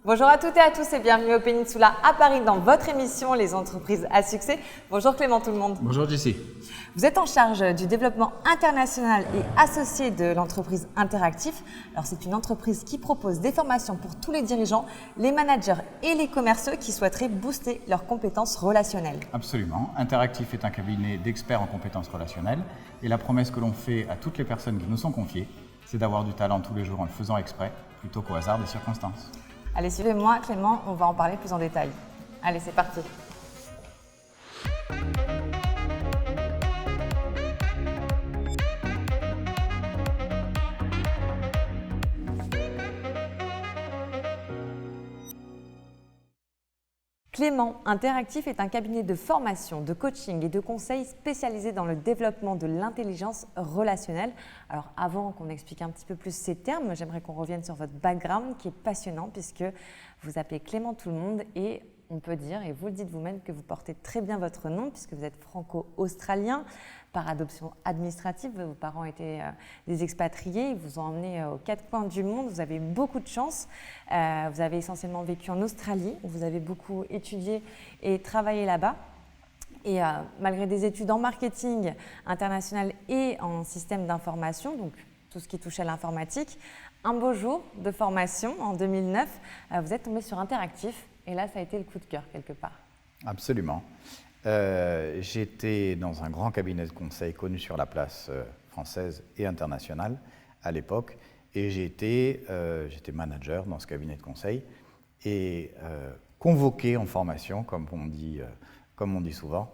Bonjour à toutes et à tous et bienvenue au Peninsula à Paris dans votre émission Les entreprises à succès. Bonjour Clément tout le monde. Bonjour Jessie. Vous êtes en charge du développement international et associé de l'entreprise Interactif. Alors c'est une entreprise qui propose des formations pour tous les dirigeants, les managers et les commerciaux qui souhaiteraient booster leurs compétences relationnelles. Absolument. Interactif est un cabinet d'experts en compétences relationnelles et la promesse que l'on fait à toutes les personnes qui nous sont confiées, c'est d'avoir du talent tous les jours en le faisant exprès plutôt qu'au hasard des circonstances. Allez, suivez-moi Clément, on va en parler plus en détail. Allez, c'est parti. Clément Interactif est un cabinet de formation, de coaching et de conseil spécialisé dans le développement de l'intelligence relationnelle. Alors avant qu'on explique un petit peu plus ces termes, j'aimerais qu'on revienne sur votre background qui est passionnant puisque vous appelez Clément tout le monde et on peut dire, et vous le dites vous-même, que vous portez très bien votre nom puisque vous êtes franco-australien par adoption administrative. Vos parents étaient des expatriés, ils vous ont emmené aux quatre coins du monde. Vous avez eu beaucoup de chance. Vous avez essentiellement vécu en Australie où vous avez beaucoup étudié et travaillé là-bas. Et malgré des études en marketing international et en système d'information, donc tout ce qui touche à l'informatique, un beau jour de formation en 2009, vous êtes tombé sur Interactif. Et là, ça a été le coup de cœur quelque part. Absolument. J'étais dans un grand cabinet de conseil connu sur la place française et internationale à l'époque. Et j'étais manager dans ce cabinet de conseil et convoqué en formation, comme on dit souvent,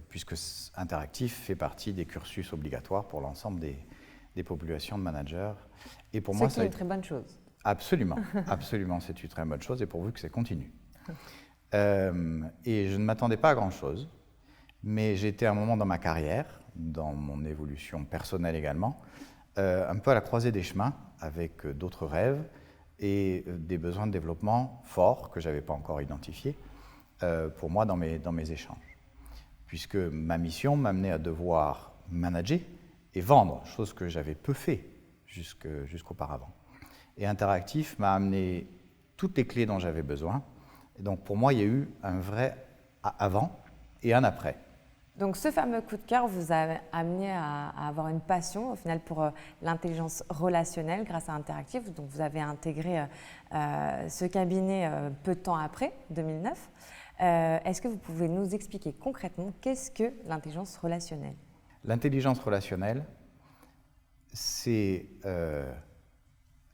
puisque Interactif fait partie des cursus obligatoires pour l'ensemble des populations de managers. Et pour moi, c'est une très bonne chose. Absolument, absolument, c'est une très bonne chose et pourvu que ça continue. Et je ne m'attendais pas à grand-chose, mais j'étais à un moment dans ma carrière, dans mon évolution personnelle également, un peu à la croisée des chemins avec d'autres rêves et des besoins de développement forts que je n'avais pas encore identifiés pour moi dans mes échanges. Puisque ma mission m'amenait à devoir manager et vendre, chose que j'avais peu fait jusqu'auparavant. Et Interactif m'a amené toutes les clés dont j'avais besoin. Et donc pour moi, il y a eu un vrai avant et un après. Donc ce fameux coup de cœur vous a amené à avoir une passion au final pour l'intelligence relationnelle grâce à Interactif. Donc vous avez intégré ce cabinet peu de temps après, 2009. Est-ce que vous pouvez nous expliquer concrètement qu'est-ce que l'intelligence relationnelle ? L'intelligence relationnelle, c'est...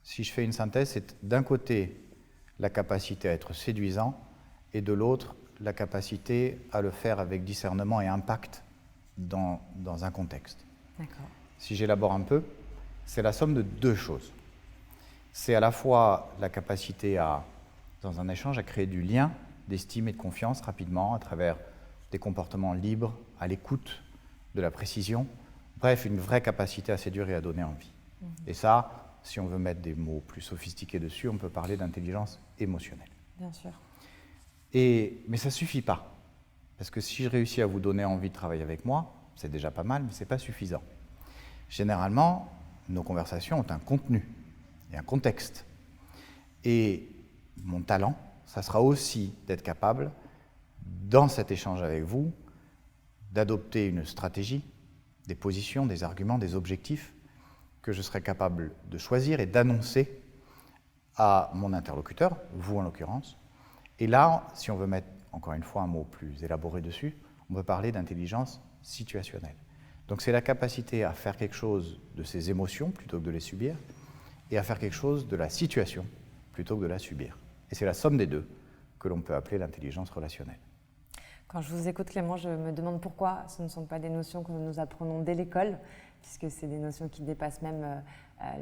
si je fais une synthèse, c'est d'un côté la capacité à être séduisant et de l'autre la capacité à le faire avec discernement et impact dans un contexte. D'accord. Si j'élabore un peu, c'est la somme de deux choses. C'est à la fois la capacité dans un échange, à créer du lien, d'estime et de confiance rapidement à travers des comportements libres, à l'écoute, de la précision, bref, une vraie capacité à séduire et à donner envie. Et ça, si on veut mettre des mots plus sophistiqués dessus, on peut parler d'intelligence émotionnelle. Bien sûr. Mais ça ne suffit pas. Parce que si je réussis à vous donner envie de travailler avec moi, c'est déjà pas mal, mais ce n'est pas suffisant. Généralement, nos conversations ont un contenu et un contexte. Et mon talent, ça sera aussi d'être capable, dans cet échange avec vous, d'adopter une stratégie, des positions, des arguments, des objectifs que je serai capable de choisir et d'annoncer à mon interlocuteur, vous en l'occurrence. Et là, si on veut mettre encore une fois un mot plus élaboré dessus, on peut parler d'intelligence situationnelle. Donc c'est la capacité à faire quelque chose de ses émotions plutôt que de les subir et à faire quelque chose de la situation plutôt que de la subir. Et c'est la somme des deux que l'on peut appeler l'intelligence relationnelle. Quand je vous écoute Clément, je me demande pourquoi ce ne sont pas des notions que nous apprenons dès l'école, puisque c'est des notions qui dépassent même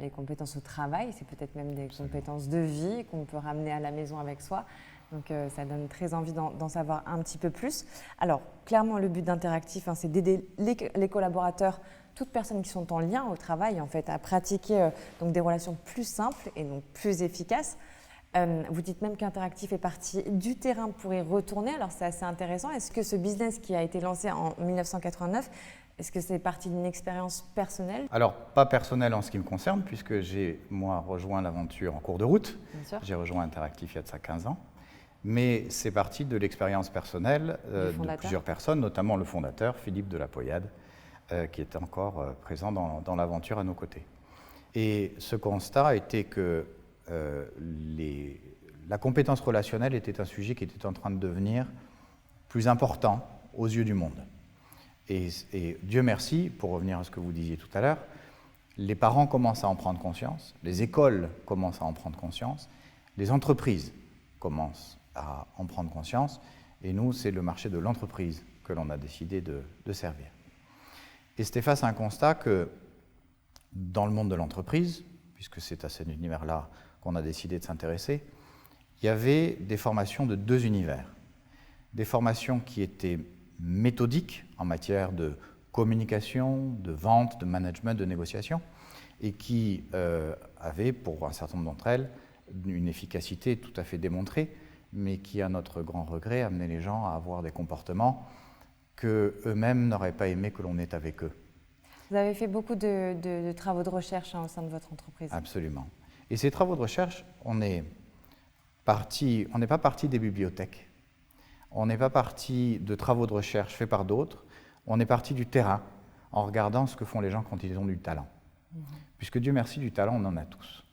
les compétences au travail, c'est peut-être même des compétences de vie qu'on peut ramener à la maison avec soi. Donc ça donne très envie d'en savoir un petit peu plus. Alors clairement le but d'Interactif, c'est d'aider les collaborateurs, toutes personnes qui sont en lien au travail en fait, à pratiquer donc des relations plus simples et donc plus efficaces. Vous dites même qu'Interactif est parti du terrain pour y retourner, alors c'est assez intéressant. Est-ce que ce business qui a été lancé en 1989 Est-ce que c'est parti d'une expérience personnelle? Alors, pas personnel en ce qui me concerne, puisque j'ai, moi, rejoint l'aventure en cours de route. Bien sûr. J'ai rejoint Interactif il y a de ça 15 ans. Mais c'est parti de l'expérience personnelle de plusieurs personnes, notamment le fondateur, Philippe de la Poyade, qui était encore présent dans l'aventure à nos côtés. Et ce constat était que la compétence relationnelle était un sujet qui était en train de devenir plus important aux yeux du monde. Et Dieu merci, pour revenir à ce que vous disiez tout à l'heure, les parents commencent à en prendre conscience, les écoles commencent à en prendre conscience, les entreprises commencent à en prendre conscience, et nous, c'est le marché de l'entreprise que l'on a décidé de servir. Et c'était face à un constat que, dans le monde de l'entreprise, puisque c'est à cet univers-là qu'on a décidé de s'intéresser, il y avait des formations de deux univers. Des formations qui étaient méthodiques en matière de communication, de vente, de management, de négociation, et qui avaient, pour un certain nombre d'entre elles, une efficacité tout à fait démontrée, mais qui, à notre grand regret, amenait les gens à avoir des comportements qu'eux-mêmes n'auraient pas aimé que l'on ait avec eux. Vous avez fait beaucoup de travaux de recherche au sein de votre entreprise. Absolument. Et ces travaux de recherche, on n'est pas parti des bibliothèques, on n'est pas parti de travaux de recherche faits par d'autres, on est parti du terrain en regardant ce que font les gens quand ils ont du talent. Puisque Dieu merci, du talent, on en a tous.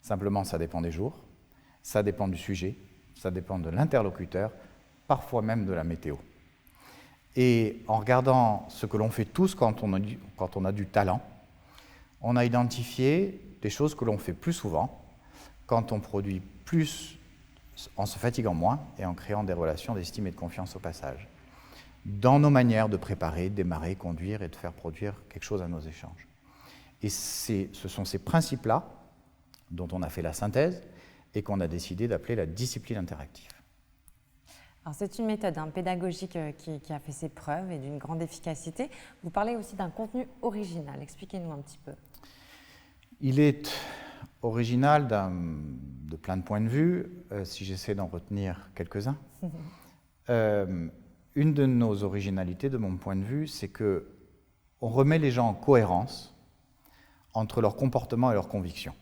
Simplement, ça dépend des jours, ça dépend du sujet, ça dépend de l'interlocuteur, parfois même de la météo. Et en regardant ce que l'on fait tous quand on a du talent, on a identifié des choses que l'on fait plus souvent, quand on produit plus en se fatiguant moins et en créant des relations d'estime et de confiance au passage, dans nos manières de préparer, démarrer, conduire et de faire produire quelque chose à nos échanges. Et ce sont ces principes-là dont on a fait la synthèse et qu'on a décidé d'appeler la discipline interactive. Alors c'est une méthode pédagogique qui a fait ses preuves et d'une grande efficacité. Vous parlez aussi d'un contenu original. Expliquez-nous un petit peu. Il est original de plein de points de vue, si j'essaie d'en retenir quelques-uns. Une de nos originalités, de mon point de vue, c'est qu'on remet les gens en cohérence entre leur comportement et leurs convictions.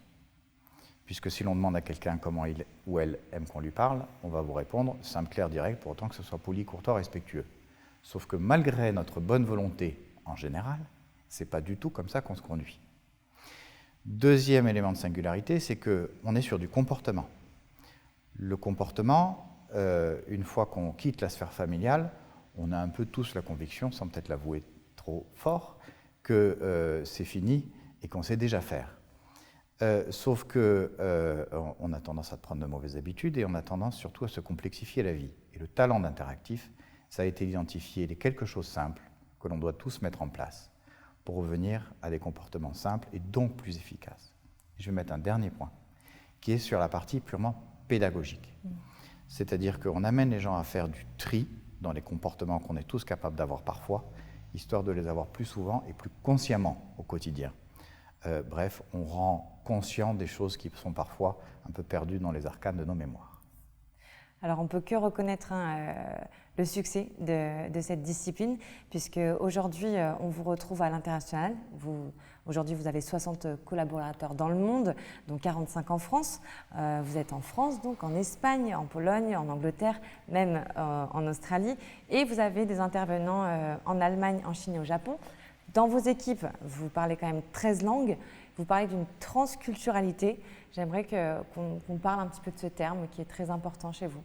Puisque si l'on demande à quelqu'un comment il ou elle aime qu'on lui parle, on va vous répondre simple, clair, direct, pour autant que ce soit poli, courtois, respectueux. Sauf que malgré notre bonne volonté en général, c'est pas du tout comme ça qu'on se conduit. Deuxième élément de singularité, c'est qu'on est sur du comportement. Le comportement, une fois qu'on quitte la sphère familiale, on a un peu tous la conviction, sans peut-être l'avouer trop fort, que c'est fini et qu'on sait déjà faire. Sauf qu'on a tendance à prendre de mauvaises habitudes et on a tendance surtout à se complexifier la vie. Et le talent d'interactif, ça a été identifié les quelque chose simple que l'on doit tous mettre en place pour revenir à des comportements simples et donc plus efficaces. Je vais mettre un dernier point, qui est sur la partie purement pédagogique. C'est-à-dire qu'on amène les gens à faire du tri dans les comportements qu'on est tous capables d'avoir parfois, histoire de les avoir plus souvent et plus consciemment au quotidien. Bref, on rend conscient des choses qui sont parfois un peu perdues dans les arcanes de nos mémoires. Alors on ne peut que reconnaître le succès de cette discipline, puisque aujourd'hui on vous retrouve à l'international. Aujourd'hui vous avez 60 collaborateurs dans le monde, dont 45 en France. Vous êtes en France, donc en Espagne, en Pologne, en Angleterre, même en Australie. Et vous avez des intervenants en Allemagne, en Chine et au Japon. Dans vos équipes, vous parlez quand même 13 langues, vous parlez d'une transculturalité. J'aimerais qu'on parle un petit peu de ce terme qui est très important chez vous.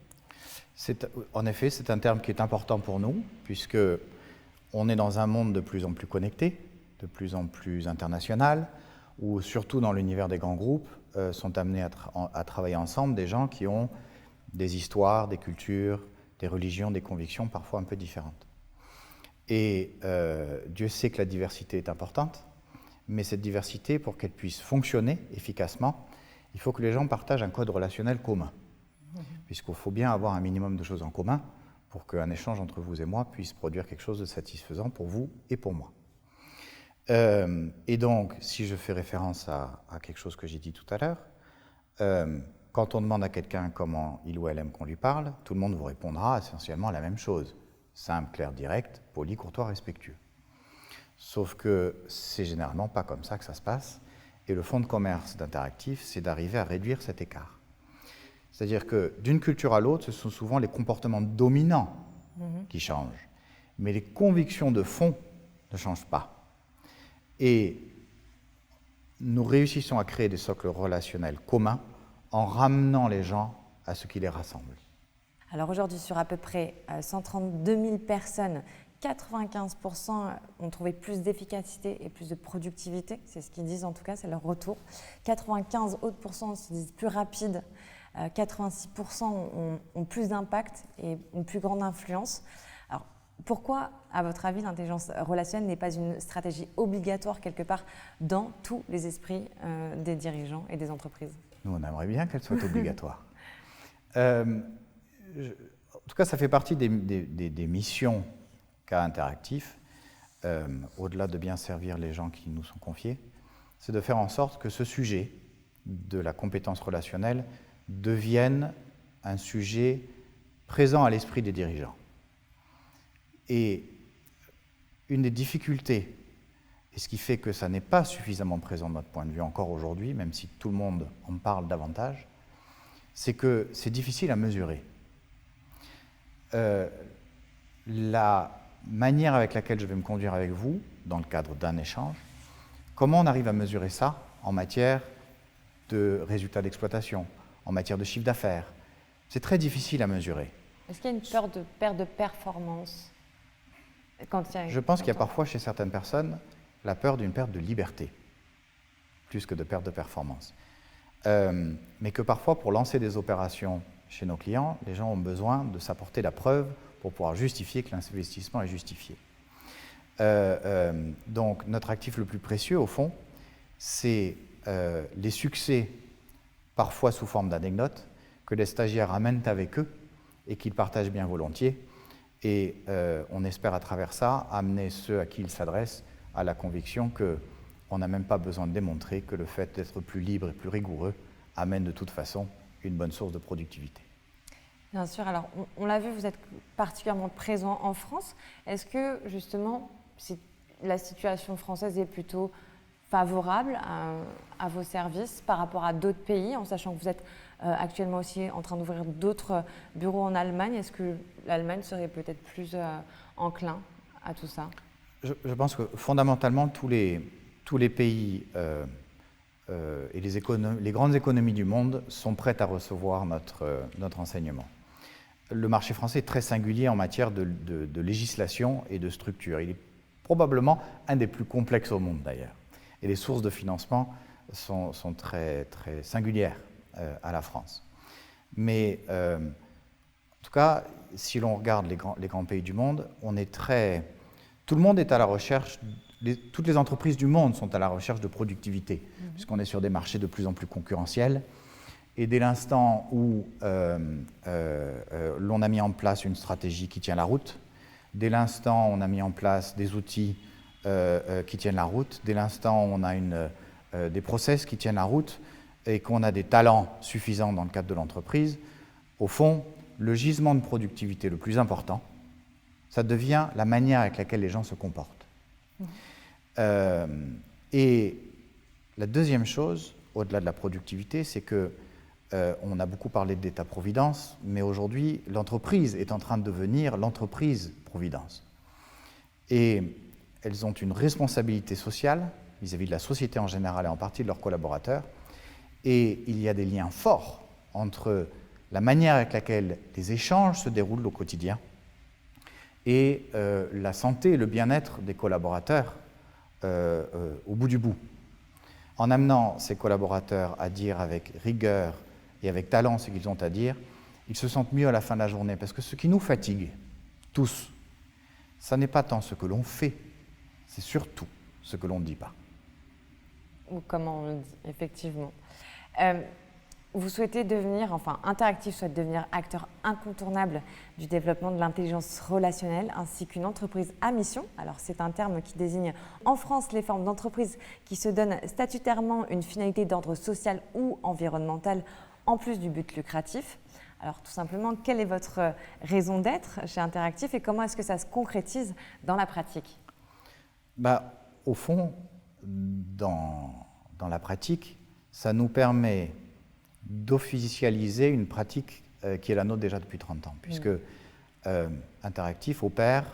En effet, c'est un terme qui est important pour nous, puisqu'on est dans un monde de plus en plus connecté, de plus en plus international, où surtout dans l'univers des grands groupes, sont amenés à travailler ensemble des gens qui ont des histoires, des cultures, des religions, des convictions parfois un peu différentes. Et Dieu sait que la diversité est importante, mais cette diversité, pour qu'elle puisse fonctionner efficacement, il faut que les gens partagent un code relationnel commun. Puisqu'il faut bien avoir un minimum de choses en commun pour qu'un échange entre vous et moi puisse produire quelque chose de satisfaisant pour vous et pour moi. Et donc, si je fais référence à quelque chose que j'ai dit tout à l'heure, quand on demande à quelqu'un comment il ou elle aime qu'on lui parle, tout le monde vous répondra essentiellement la même chose. Simple, clair, direct, poli, courtois, respectueux. Sauf que c'est généralement pas comme ça que ça se passe. Et le fonds de commerce d'Interactif, c'est d'arriver à réduire cet écart. C'est-à-dire que d'une culture à l'autre, ce sont souvent les comportements dominants qui changent. Mais les convictions de fond ne changent pas. Et nous réussissons à créer des socles relationnels communs en ramenant les gens à ce qui les rassemble. Alors aujourd'hui, sur à peu près 132 000 personnes, 95% ont trouvé plus d'efficacité et plus de productivité. C'est ce qu'ils disent en tout cas, c'est leur retour. 95 autres % se disent plus rapides. 86% ont plus d'impact et une plus grande influence. Alors, pourquoi, à votre avis, l'intelligence relationnelle n'est pas une stratégie obligatoire quelque part dans tous les esprits des dirigeants et des entreprises? Nous, on aimerait bien qu'elle soit obligatoire. En tout cas, ça fait partie des missions qu'a Interactif, au-delà de bien servir les gens qui nous sont confiés, c'est de faire en sorte que ce sujet de la compétence relationnelle devienne un sujet présent à l'esprit des dirigeants. Et une des difficultés, et ce qui fait que ça n'est pas suffisamment présent de notre point de vue encore aujourd'hui, même si tout le monde en parle davantage, c'est que c'est difficile à mesurer. La manière avec laquelle je vais me conduire avec vous, dans le cadre d'un échange, comment on arrive à mesurer ça en matière de résultats d'exploitation, en matière de chiffre d'affaires? C'est très difficile à mesurer. Est-ce qu'il y a une peur de perte de performance Je pense qu'il y a parfois chez certaines personnes la peur d'une perte de liberté, plus que de perte de performance. Mais que parfois, pour lancer des opérations chez nos clients, les gens ont besoin de s'apporter la preuve pour pouvoir justifier que l'investissement est justifié. Donc, notre actif le plus précieux, au fond, c'est les succès, parfois sous forme d'anecdotes, que les stagiaires amènent avec eux et qu'ils partagent bien volontiers. Et on espère à travers ça amener ceux à qui ils s'adressent à la conviction qu'on n'a même pas besoin de démontrer que le fait d'être plus libre et plus rigoureux amène de toute façon une bonne source de productivité. Bien sûr, alors on l'a vu, vous êtes particulièrement présent en France. Est-ce que justement, si la situation française est plutôt favorable à vos services par rapport à d'autres pays, en sachant que vous êtes actuellement aussi en train d'ouvrir d'autres bureaux en Allemagne, est-ce que l'Allemagne serait peut-être plus enclin à tout ça? Je pense que fondamentalement, tous les pays et les grandes économies du monde sont prêtes à recevoir notre enseignement. Le marché français est très singulier en matière de législation et de structure. Il est probablement un des plus complexes au monde d'ailleurs. Et les sources de financement sont très, très singulières à la France. Mais en tout cas, si l'on regarde les grands pays du monde, tout le monde est à la recherche, toutes les entreprises du monde sont à la recherche de productivité, puisqu'on est sur des marchés de plus en plus concurrentiels. Et dès l'instant où l'on a mis en place une stratégie qui tient la route, dès l'instant où on a mis en place des outils qui tiennent la route, dès l'instant où on a des process qui tiennent la route et qu'on a des talents suffisants dans le cadre de l'entreprise, au fond, le gisement de productivité le plus important, ça devient la manière avec laquelle les gens se comportent. Et la deuxième chose, au-delà de la productivité, c'est que on a beaucoup parlé d'État-providence, mais aujourd'hui, l'entreprise est en train de devenir l'entreprise-providence. Et elles ont une responsabilité sociale vis-à-vis de la société en général et en partie de leurs collaborateurs. Et il y a des liens forts entre la manière avec laquelle les échanges se déroulent au quotidien et la santé et le bien-être des collaborateurs au bout du bout. En amenant ces collaborateurs à dire avec rigueur et avec talent ce qu'ils ont à dire, ils se sentent mieux à la fin de la journée. Parce que ce qui nous fatigue, tous, ça n'est pas tant ce que l'on fait, c'est surtout ce que l'on ne dit pas. Ou comment on le dit, effectivement. Vous souhaitez Interactif souhaite devenir acteur incontournable du développement de l'intelligence relationnelle ainsi qu'une entreprise à mission. Alors c'est un terme qui désigne en France les formes d'entreprises qui se donnent statutairement une finalité d'ordre social ou environnemental en plus du but lucratif. Alors tout simplement, quelle est votre raison d'être chez Interactif et comment est-ce que ça se concrétise dans la pratique? Au fond, dans la pratique, ça nous permet d'officialiser une pratique qui est la nôtre déjà depuis 30 ans, puisque Interactif opère,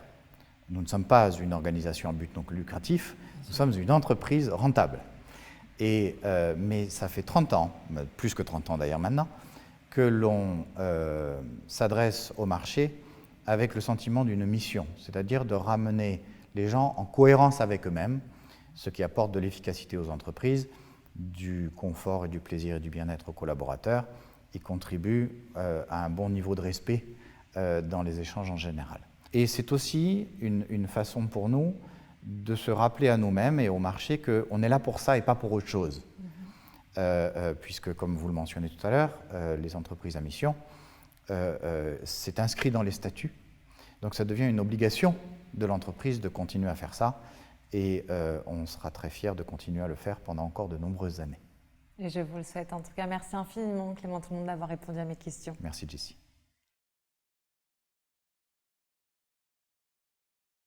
nous ne sommes pas une organisation à but non lucratif, nous sommes une entreprise rentable. Mais ça fait 30 ans, plus que 30 ans d'ailleurs maintenant, que l'on s'adresse au marché avec le sentiment d'une mission, c'est-à-dire de ramener les gens en cohérence avec eux-mêmes, ce qui apporte de l'efficacité aux entreprises, du confort et du plaisir et du bien-être aux collaborateurs, et contribue à un bon niveau de respect dans les échanges en général. Et c'est aussi une façon pour nous de se rappeler à nous-mêmes et au marché qu'on est là pour ça et pas pour autre chose. Puisque, comme vous le mentionnez tout à l'heure, les entreprises à mission, c'est inscrit dans les statuts. Donc ça devient une obligation de l'entreprise de continuer à faire ça. Et on sera très fiers de continuer à le faire pendant encore de nombreuses années. Et je vous le souhaite. En tout cas, merci infiniment, Clément Tout le monde, d'avoir répondu à mes questions. Merci, Jessie.